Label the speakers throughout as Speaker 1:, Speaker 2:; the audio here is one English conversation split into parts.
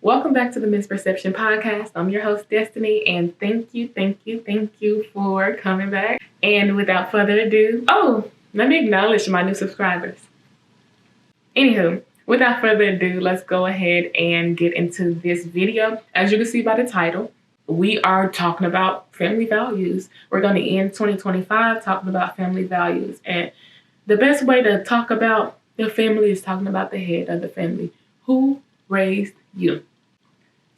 Speaker 1: Welcome back to the Misperception Podcast. I'm your host, Destiny, and thank you for coming back. And without further ado, let me acknowledge my new subscribers. Anywho, without further ado, let's go ahead and get into this video. As you can see by the title, we are talking about family values. We're going to end 2025 talking about family values. And the best way to talk about the family is talking about the head of the family. Who raised you?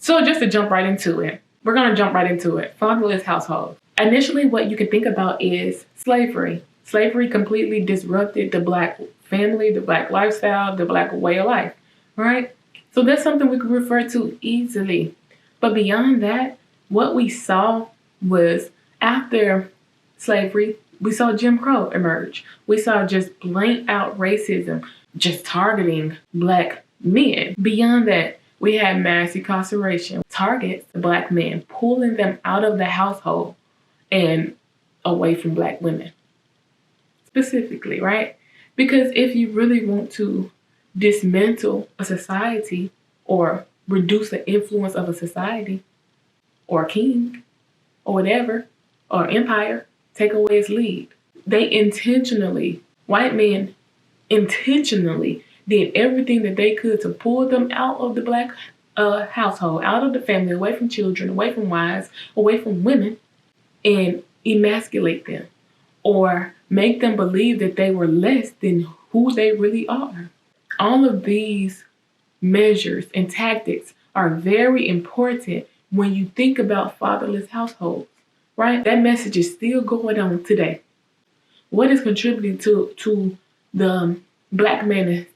Speaker 1: So just to jump right into it, we're going to jump right into it. Fatherless household. Initially, what you can think about is slavery. Slavery completely disrupted the Black family, the Black lifestyle, the Black way of life, right? So that's something we could refer to easily. But beyond that, what we saw was after slavery, we saw Jim Crow emerge. We saw just blatant out racism, just targeting Black men. Beyond that, we had mass incarceration, targets Black men, pulling them out of the household and away from Black women. Specifically, right? Because if you really want to dismantle a society or reduce the influence of a society or a king or whatever, or empire, take away its lead. White men intentionally did everything that they could to pull them out of the Black household, out of the family, away from children, away from wives, away from women, and emasculate them or make them believe that they were less than who they really are. All of these measures and tactics are very important when you think about fatherless households, right? That message is still going on today. What is contributing to the Black man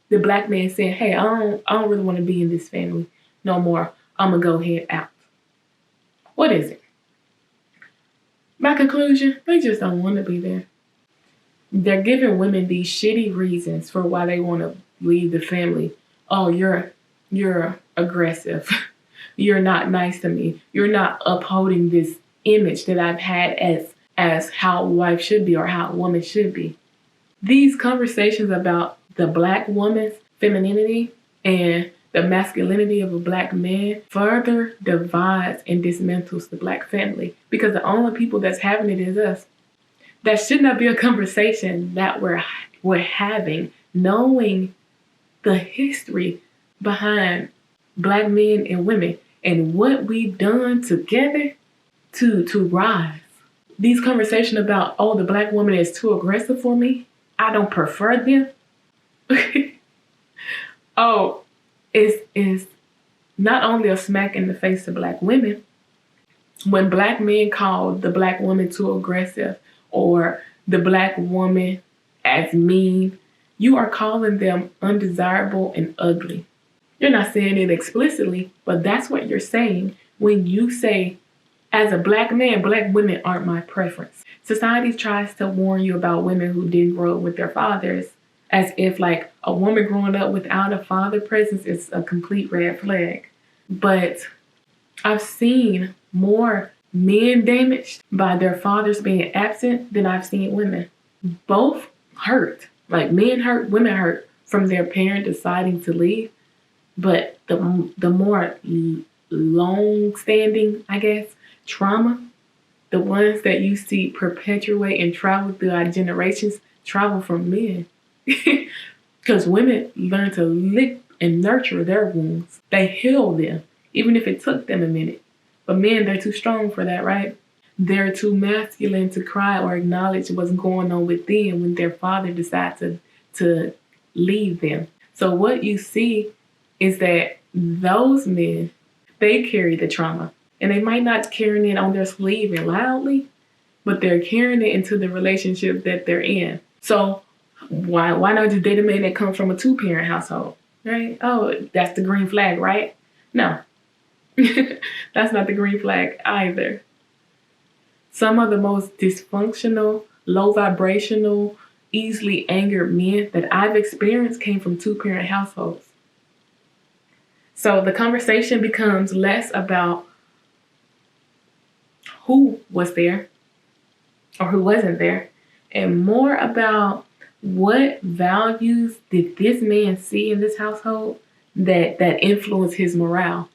Speaker 1: saying, hey, I don't really want to be in this family no more. I'm going to go head out. What is it? My conclusion, they just don't want to be there. They're giving women these shitty reasons for why they want to leave the family. Oh, you're aggressive. You're not nice to me. You're not upholding this image that I've had as how a wife should be or how a woman should be. These conversations about the Black woman's femininity and the masculinity of a Black man further divides and dismantles the Black family because the only people that's having it is us. That should not be a conversation that we're having, knowing the history behind Black men and women and what we've done together to rise. These conversations about, the Black woman is too aggressive for me. I don't prefer them. It's not only a smack in the face to Black women. When Black men call the Black woman too aggressive or the Black woman as mean, you are calling them undesirable and ugly. You're not saying it explicitly, but that's what you're saying when you say, as a Black man, Black women aren't my preference. Society tries to warn you about women who didn't grow up with their fathers, as if like a woman growing up without a father presence is a complete red flag. But I've seen more men damaged by their fathers being absent than I've seen women. Both hurt. Like men hurt, women hurt from their parent deciding to leave. But the more long-standing, I guess, trauma, the ones that you see perpetuate and travel through our generations, travel from men. Because women learn to lick and nurture their wounds. They heal them, even if it took them a minute. But men, they're too strong for that, right? They're too masculine to cry or acknowledge what's going on with them when their father decides to leave them. So what you see is that those men, they carry the trauma. And they might not carry it on their sleeve and loudly, but they're carrying it into the relationship that they're in. So why not just date a man that comes from a 2-parent household, right? Oh, that's the green flag, right? No, that's not the green flag either. Some of the most dysfunctional, low vibrational, easily angered men that I've experienced came from 2-parent households. So the conversation becomes less about who was there or who wasn't there, and more about what values did this man see in this household that influenced his morale.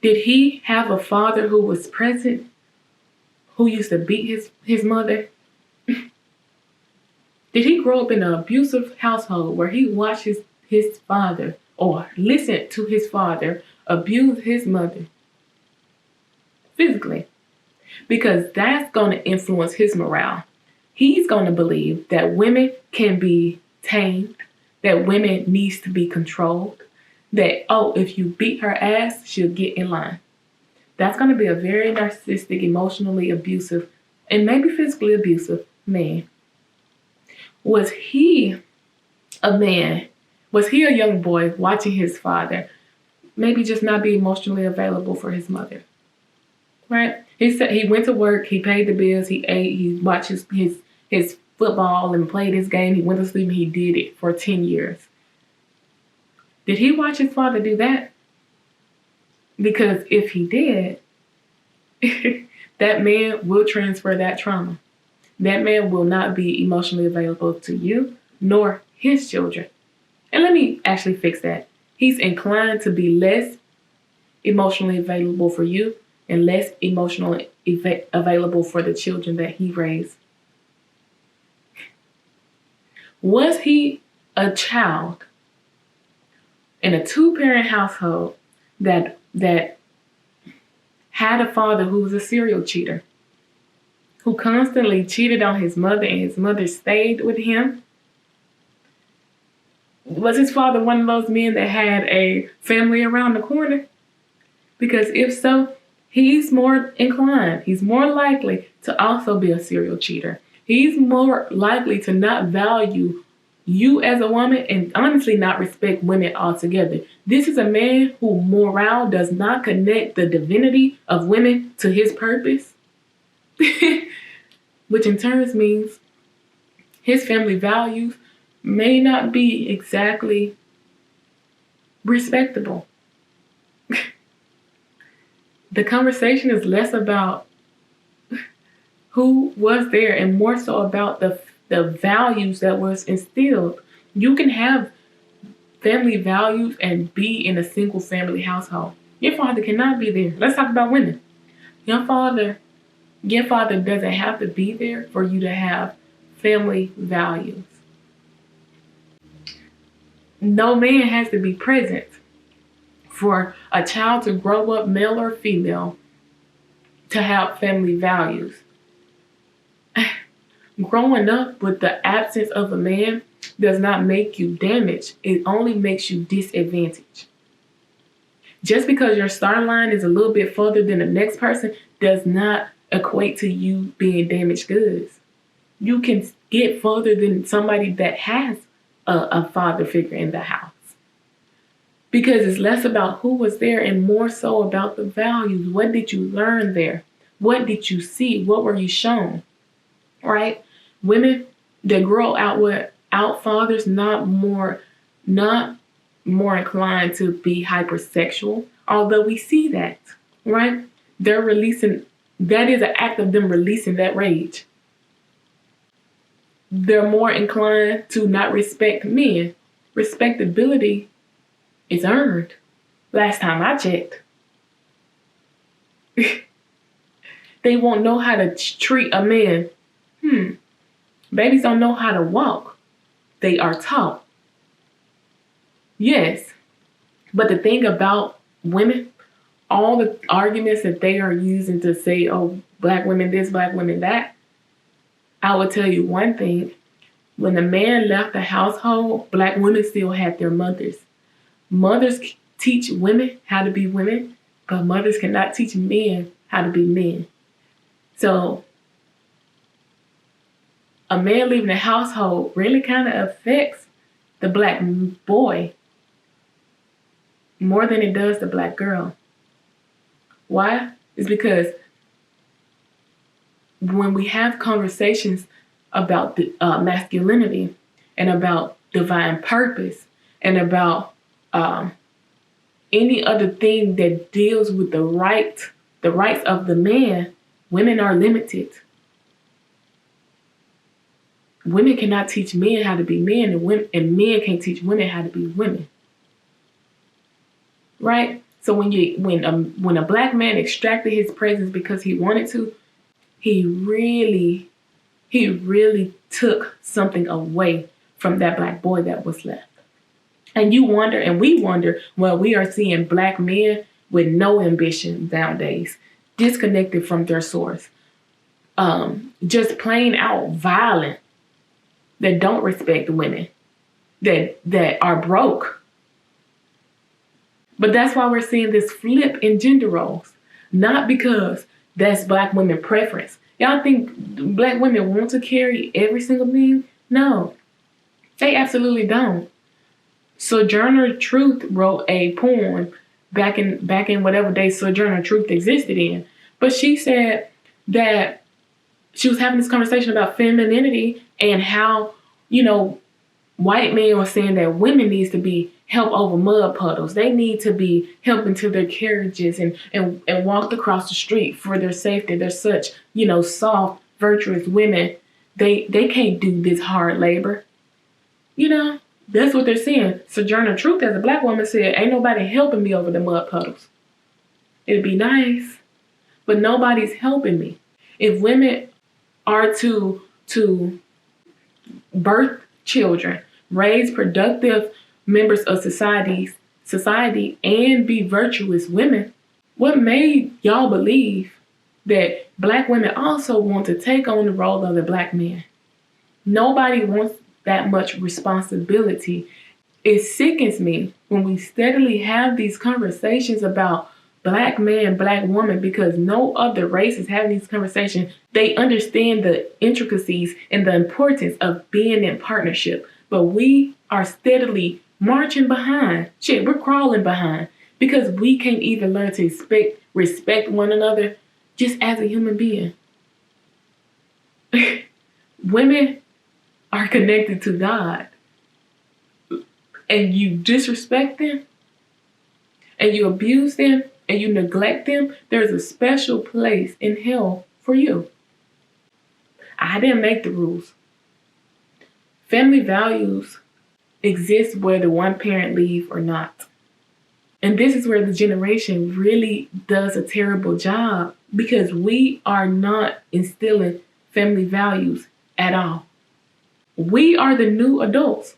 Speaker 1: Did he have a father who was present, who used to beat his mother? Did he grow up in an abusive household where he watched his father or listened to his father abuse his mother physically? Because that's going to influence his morale. He's going to believe that women can be tamed, that women needs to be controlled, that, oh, if you beat her ass, she'll get in line. That's going to be a very narcissistic, emotionally abusive, and maybe physically abusive man. Was he a man? Was he a young boy watching his father maybe just not be emotionally available for his mother? Right? He said he went to work, he paid the bills, he ate, he watched his football and played his game, he went to sleep, and he did it for 10 years. Did he watch his father do that? Because if he did, that man will transfer that trauma. That man will not be emotionally available to you, nor his children. And let me actually fix that. He's inclined to be less emotionally available for you and less emotionally available for the children that he raised. Was he a child in a 2-parent household that had a father who was a serial cheater, who constantly cheated on his mother and his mother stayed with him? Was his father one of those men that had a family around the corner? Because if so, he's more inclined, he's more likely to also be a serial cheater. He's more likely to not value you as a woman and honestly not respect women altogether. This is a man who morale does not connect the divinity of women to his purpose, which in turn means his family values may not be exactly respectable. The conversation is less about who was there and more so about the values that was instilled. You can have family values and be in a single family household. Your father cannot be there. Let's talk about women. Your father doesn't have to be there for you to have family values. No man has to be present for a child to grow up, male or female, to have family values. Growing up with the absence of a man does not make you damaged. It only makes you disadvantaged. Just because your start line is a little bit further than the next person does not equate to you being damaged goods. You can get further than somebody that has a father figure in the house. Because it's less about who was there and more so about the values. What did you learn there? What did you see? What were you shown? Right? Women that grow out without fathers not more inclined to be hypersexual, although we see that, right? They're releasing, that is an act of them releasing that rage. They're more inclined to not respect men. Respectability is earned. Last time I checked. They won't know how to treat a man. Babies don't know how to walk. They are taught. Yes. But the thing about women, all the arguments that they are using to say, oh, black women this, black women that, I will tell you one thing. When the man left the household, black women still had their mothers. Mothers teach women how to be women, but mothers cannot teach men how to be men. So a man leaving the household really kind of affects the black boy more than it does the black girl. Why? It's because when we have conversations about the masculinity and about divine purpose and about any other thing that deals with the rights of the man, women are limited. Women cannot teach men how to be men, and men can't teach women how to be women. Right? So when a black man extracted his presence because he wanted to, he really took something away from that black boy that was left. And you wonder, and we wonder, well, we are seeing black men with no ambition nowadays, disconnected from their source, just plain out violent, that don't respect women, that are broke. But that's why we're seeing this flip in gender roles. Not because that's black women preference. Y'all think black women want to carry every single thing? No, they absolutely don't. Sojourner Truth wrote a poem back in whatever day Sojourner Truth existed in. But she said that she was having this conversation about femininity and how, white men were saying that women needs to be helped over mud puddles. They need to be helped into their carriages and walked across the street for their safety. They're such, soft, virtuous women. They can't do this hard labor. That's what they're saying. Sojourner Truth, as a black woman, said, ain't nobody helping me over the mud puddles. It'd be nice, but nobody's helping me. If women are to birth children, raise productive members of society, and be virtuous women, what made y'all believe that black women also want to take on the role of the black man? Nobody wants that much responsibility. It sickens me when we steadily have these conversations about black man, black woman, because no other race is having these conversations. They understand the intricacies and the importance of being in partnership, but we are steadily marching behind. Shit, we're crawling behind because we can't even learn to respect one another just as a human being. Women are connected to God, and you disrespect them, and you abuse them, and you neglect them, there's a special place in hell for you. I didn't make the rules. Family values exist whether one parent leave or not. And this is where the generation really does a terrible job, because we are not instilling family values at all. We are the new adults,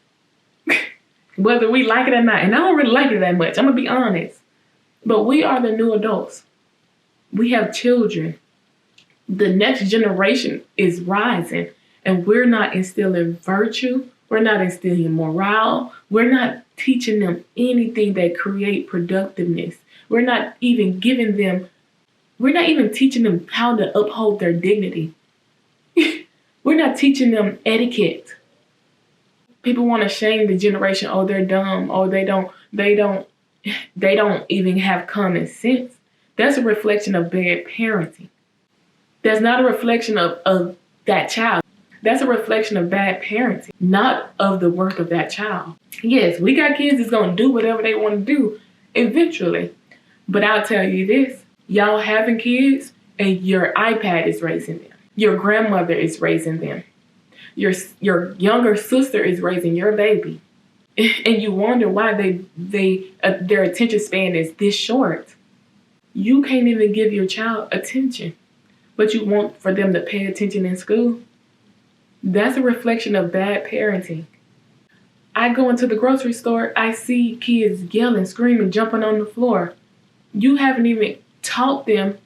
Speaker 1: whether we like it or not. And I don't really like it that much, I'm gonna be honest. But we are the new adults. We have children. The next generation is rising, and we're not instilling virtue. We're not instilling morale. We're not teaching them anything that create productiveness. We're not even teaching them how to uphold their dignity. We're not teaching them etiquette. People want to shame the generation. Oh, they're dumb. Oh, they don't even have common sense. That's a reflection of bad parenting. That's not a reflection of that child. That's a reflection of bad parenting, not of the worth of that child. Yes, we got kids that's going to do whatever they want to do eventually. But I'll tell you this, y'all having kids and your iPad is raising them. Your grandmother is raising them. Your younger sister is raising your baby. And you wonder why their attention span is this short. You can't even give your child attention, but you want for them to pay attention in school. That's a reflection of bad parenting. I go into the grocery store, I see kids yelling, screaming, jumping on the floor. You haven't even taught them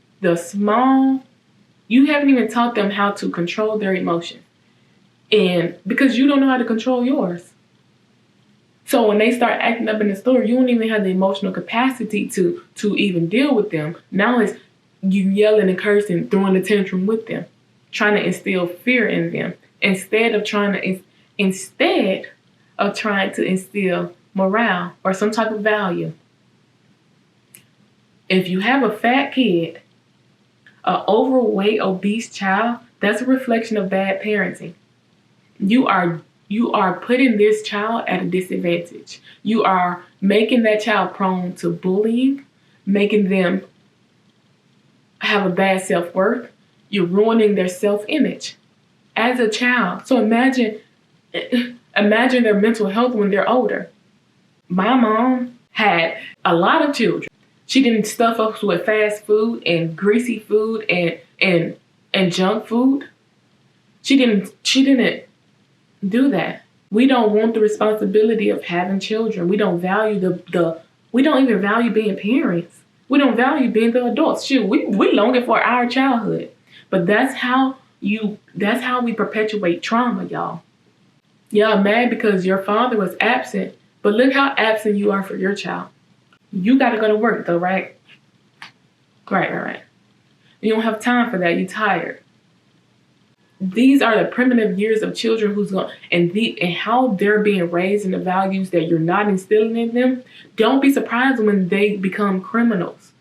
Speaker 1: how to control their emotions. And because you don't know how to control yours. So when they start acting up in the store, you don't even have the emotional capacity to even deal with them. Now it's you yelling and cursing, throwing a tantrum with them, trying to instill fear in them instead of trying to instill morale or some type of value. If you have a fat kid, an overweight, obese child, that's a reflection of bad parenting. You are putting this child at a disadvantage. You are making that child prone to bullying, making them have a bad self-worth. You're ruining their self-image as a child. So imagine their mental health when they're older. My mom had a lot of children. She didn't stuff us with fast food and greasy food and junk food. She didn't do that. We don't want the responsibility of having children. We don't value we don't even value being parents. We don't value being the adults. Shoot, we longing for our childhood. But that's how we perpetuate trauma, y'all. Y'all mad because your father was absent, but look how absent you are for your child. You gotta go to work though, right? Right. You don't have time for that. You're tired. These are the primitive years of children and how they're being raised in the values that you're not instilling in them. Don't be surprised when they become criminals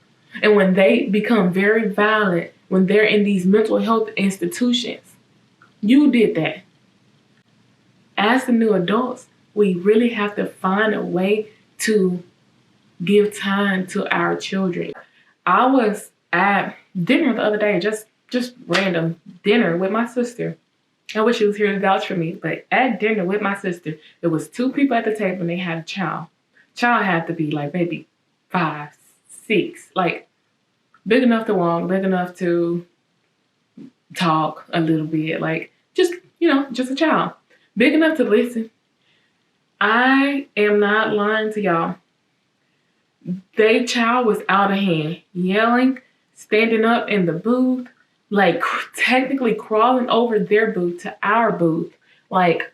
Speaker 1: and when they become very violent, when they're in these mental health institutions. You did that. As the new adults, we really have to find a way to give time to our children. I was at dinner the other day, just random dinner with my sister. I wish she was here to vouch for me, but at dinner with my sister, there was 2 people at the table and they had a child. Child had to be like maybe 5, 6, like big enough to walk, big enough to talk a little bit, like just a child. Big enough to listen. I am not lying to y'all. Their child was out of hand, yelling, standing up in the booth, like technically crawling over their booth to our booth, like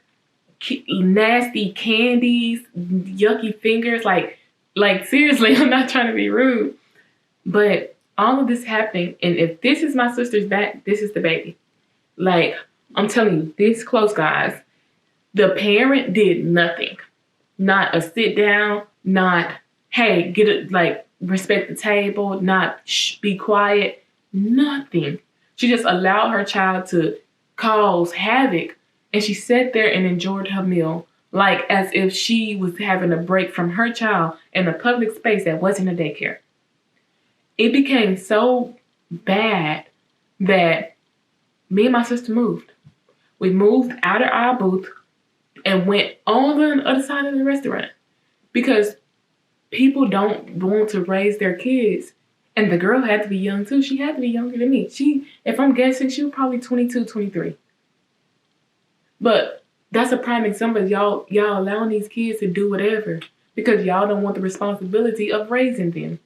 Speaker 1: nasty candies, yucky fingers, like seriously, I'm not trying to be rude, but all of this happening, and if this is my sister's back, this is the baby. Like, I'm telling you, this close, guys. The parent did nothing. Not a sit down, not, hey, get it, like, respect the table, not be quiet, nothing. She just allowed her child to cause havoc, and she sat there and enjoyed her meal, like as if she was having a break from her child in a public space that wasn't a daycare. It became so bad that me and my sister moved. We moved out of our booth and went on the other side of the restaurant because people don't want to raise their kids. And the girl had to be young too. She had to be younger than me. If I'm guessing, she was probably 22, 23. But that's a prime example of y'all allowing these kids to do whatever because y'all don't want the responsibility of raising them.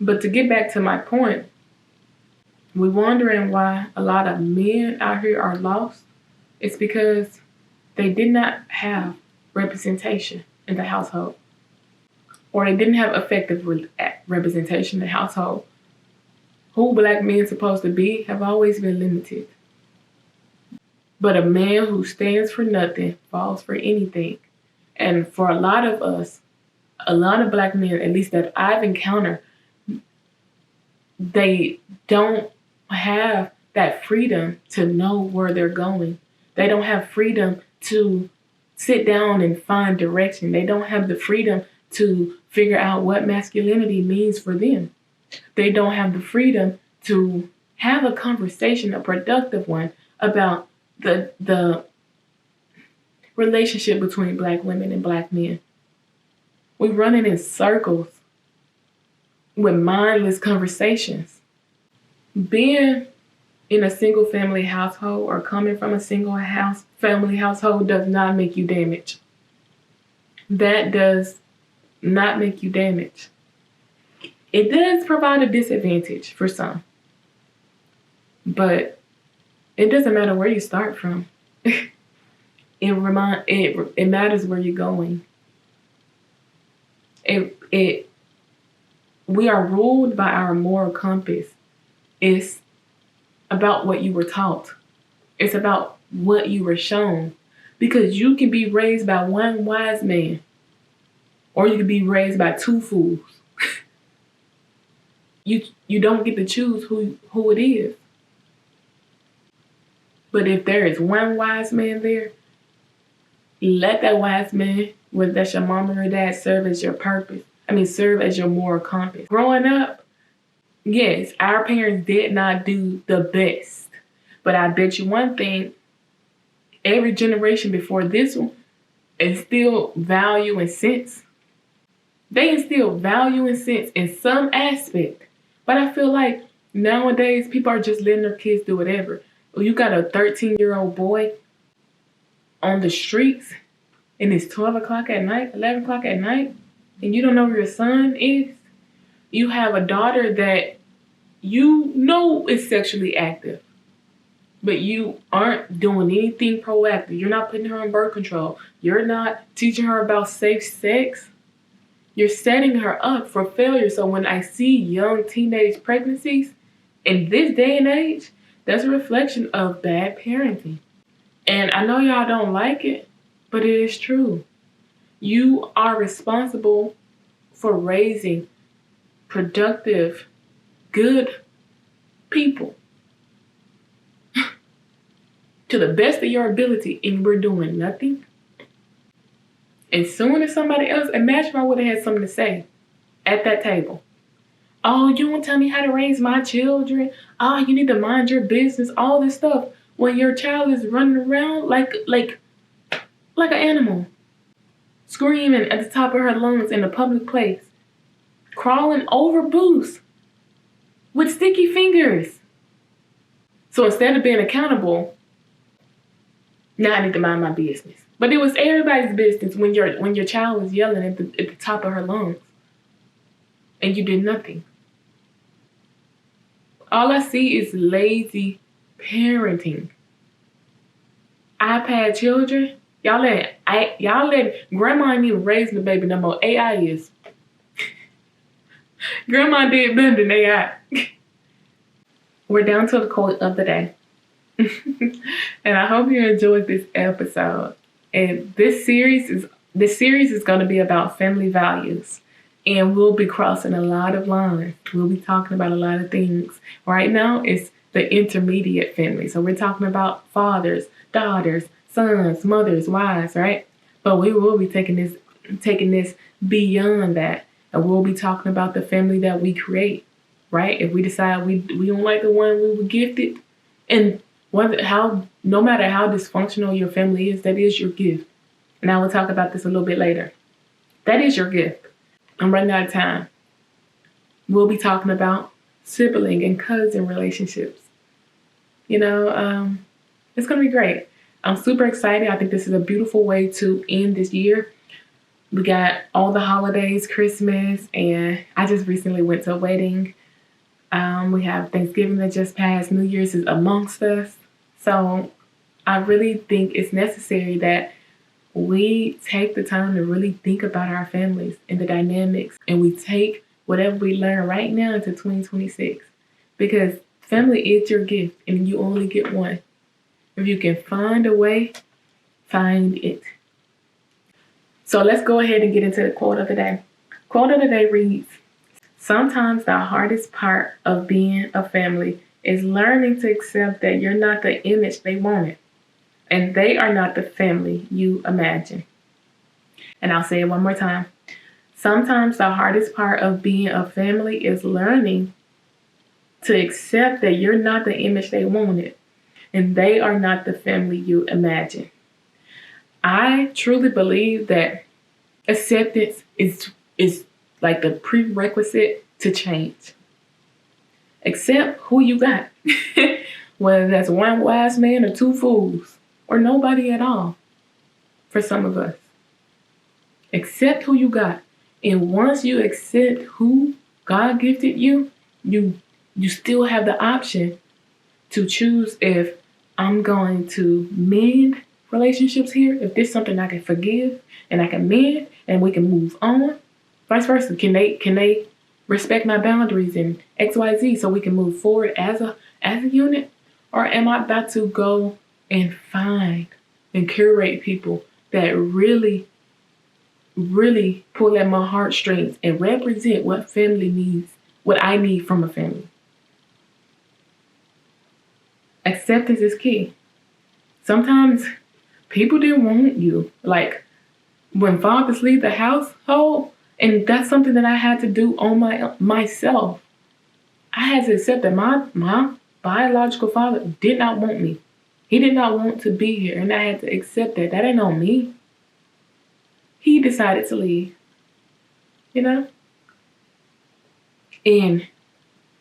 Speaker 1: But to get back to my point, we're wondering why a lot of men out here are lost. It's because they did not have representation in the household, or they didn't have effective representation in the household. Who black men supposed to be have always been limited. But a man who stands for nothing falls for anything. And for a lot of us, a lot of black men, at least that I've encountered, they don't have that freedom to know where they're going. They don't have freedom to sit down and find direction. They don't have the freedom to figure out what masculinity means for them. They don't have the freedom to have a conversation, a productive one, about the relationship between black women and black men. We're running in circles with mindless conversations. Being in a single family household or coming from a single family household does not make you damaged. That does not make you damaged. It does provide a disadvantage for some, but it doesn't matter where you start from. It matters where you're going. We are ruled by our moral compass. It's about what you were taught. It's about what you were shown. Because you can be raised by one wise man, or you can be raised by 2 fools. You don't get to choose who it is. But if there is one wise man there, let that wise man, whether that's your mom or your dad, serve as your purpose. Serve as your moral compass. Growing up, yes, our parents did not do the best. But I bet you one thing, every generation before this one instilled value and sense. They instill value and sense in some aspect. But I feel like nowadays people are just letting their kids do whatever. You got a 13-year-old boy on the streets and it's 12 o'clock at night, 11 o'clock at night, and you don't know where your son is. You have a daughter that you know is sexually active, but you aren't doing anything proactive. You're not putting her on birth control. You're not teaching her about safe sex. You're setting her up for failure. So when I see young teenage pregnancies in this day and age, that's a reflection of bad parenting. And I know y'all don't like it, but it is true. You are responsible for raising productive, good people to the best of your ability, and we're doing nothing. As soon as somebody else, imagine if I would have had something to say at that table. Oh, you won't tell me how to raise my children. Oh, you need to mind your business. All this stuff when your child is running around like an animal, screaming at the top of her lungs in a public place, crawling over booths with sticky fingers. So instead of being accountable, now I need to mind my business. But it was everybody's business when your child was yelling at the top of her lungs, and you did nothing. All I see is lazy parenting. iPad children, y'all let grandma ain't even raising the baby no more. AI is. Grandma did better than AI. We're down to the quote of the day. And I hope you enjoyed this episode. And this series is going to be about family values. And we'll be crossing a lot of lines. We'll be talking about a lot of things. Right now, it's the intermediate family. So we're talking about fathers, daughters, sons, mothers, wives, right? But we will be taking this beyond that. And we'll be talking about the family that we create, right? If we decide we don't like the one we were gifted, and no matter how dysfunctional your family is, that is your gift. And I will talk about this a little bit later. That is your gift. I'm running out of time. We'll be talking about sibling and cousin relationships. It's going to be great. I'm super excited. I think this is a beautiful way to end this year. We got all the holidays, Christmas, and I just recently went to a wedding. We have Thanksgiving that just passed. New Year's is amongst us. So I really think it's necessary that we take the time to really think about our families and the dynamics, and we take whatever we learn right now into 2026, because family is your gift and you only get one. If you can find a way, find it. So let's go ahead and get into the quote of the day. Quote of the day reads, "Sometimes the hardest part of being a family is learning to accept that you're not the image they wanted, and they are not the family you imagine." And I'll say it one more time. Sometimes the hardest part of being a family is learning to accept that you're not the image they wanted, and they are not the family you imagine. I truly believe that acceptance is like the prerequisite to change. Accept who you got, whether that's one wise man or two fools, or nobody at all for some of us. Accept who you got. And once you accept who God gifted you, you still have the option to choose if I'm going to mend relationships here, if there's something I can forgive and I can mend and we can move on. Vice versa. Can they respect my boundaries and XYZ so we can move forward as a unit? Or am I about to go and find and curate people that really pull at my heartstrings and represent what family needs, what I need from a family? Acceptance is key. Sometimes people didn't want you. Like when fathers leave the household, and that's something that I had to do on myself. I had to accept that my biological father did not want me. He did not want to be here, and I had to accept that. That ain't on me. He decided to leave. you know? And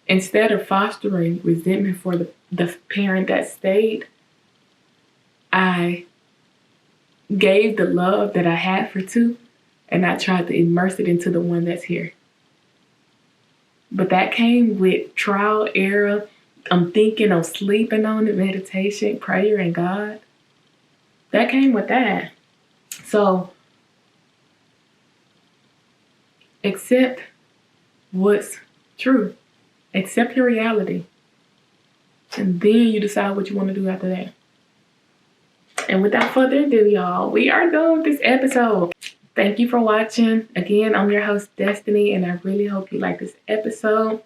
Speaker 1: instead of fostering resentment for the parent that stayed, I gave the love that I had for two, and I tried to immerse it into the one that's here. But that came with trial, error. I'm thinking, I'm sleeping on it, meditation, prayer, and God. That came with that. So accept what's true. Accept your reality. And then you decide what you want to do after that. And without further ado, y'all, we are done with this episode. Thank you for watching. Again, I'm your host, Destiny, and I really hope you like this episode.